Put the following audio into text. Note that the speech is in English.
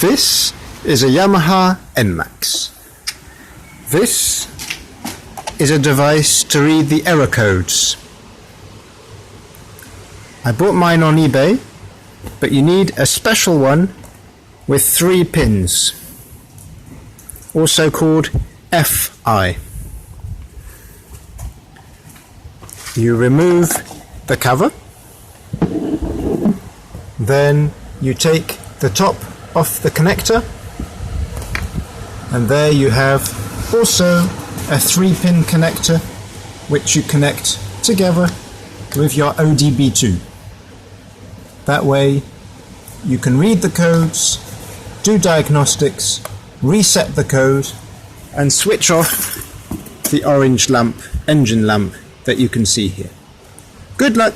This is a Yamaha NMax. This is a device to read the error codes. I bought mine on eBay, but you need a special one with 3 pins, also called FI. You remove the cover, then you take the top off the connector, and there you have also a 3-pin connector which you connect together with your OBD2. That way you can read the codes, do diagnostics, reset the code, and switch off the orange lamp, engine lamp, that you can see here. Good luck!